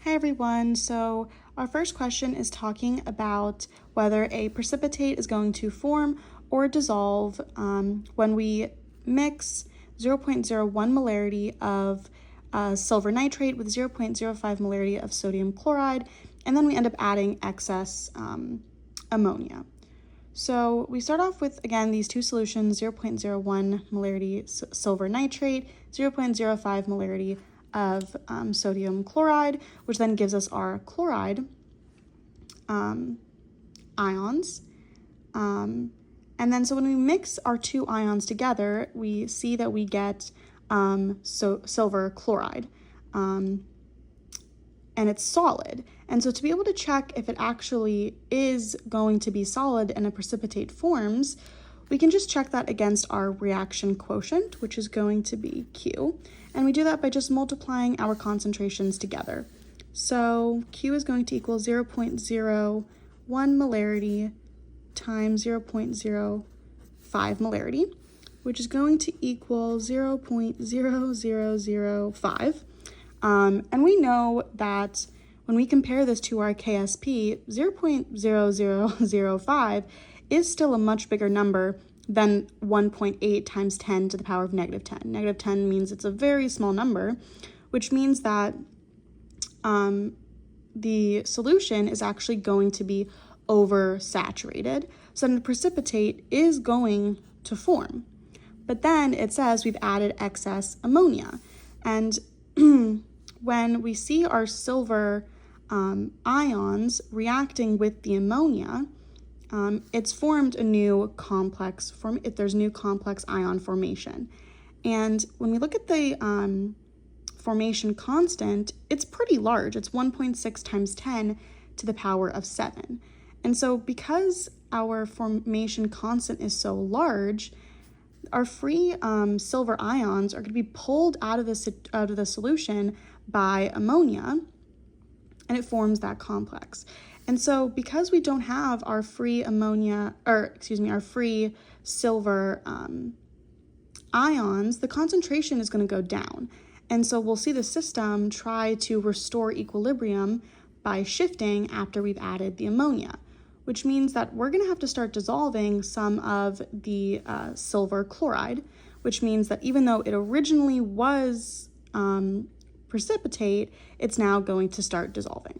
Hi everyone, so our first question is talking about whether a precipitate is going to form or dissolve when we mix 0.01 molarity of silver nitrate with 0.05 molarity of sodium chloride, and then we end up adding excess ammonia. So we start off with, again, these two solutions, 0.01 molarity silver nitrate, 0.05 molarity of sodium chloride, which then gives us our chloride ions. And then so when we mix our two ions together, we see that we get silver chloride. And it's solid. And so to be able to check if it actually is going to be solid and a precipitate forms, we can just check that against our reaction quotient, which is going to be Q. And we do that by just multiplying our concentrations together. So Q is going to equal 0.01 molarity times 0.05 molarity, which is going to equal 0.0005. And we know that when we compare this to our KSP, 0.0005 is still a much bigger number than 1.8 times 10 to the power of negative 10. Negative 10 means it's a very small number, which means that the solution is actually going to be oversaturated. So then the precipitate is going to form. But then it says we've added excess ammonia. And when we see our silver ions reacting with the ammonia, it's formed a new complex there's new complex ion formation. And when we look at the formation constant, it's pretty large. It's 1.6 times 10 to the power of 7. And so because our formation constant is so large, our free silver ions are going to be pulled out of the solution by ammonia, and it forms that complex. And so because we don't have our free our free silver ions, the concentration is going to go down. And so we'll see the system try to restore equilibrium by shifting after we've added the ammonia, which means that we're going to have to start dissolving some of the silver chloride, which means that even though it originally was precipitate, it's now going to start dissolving.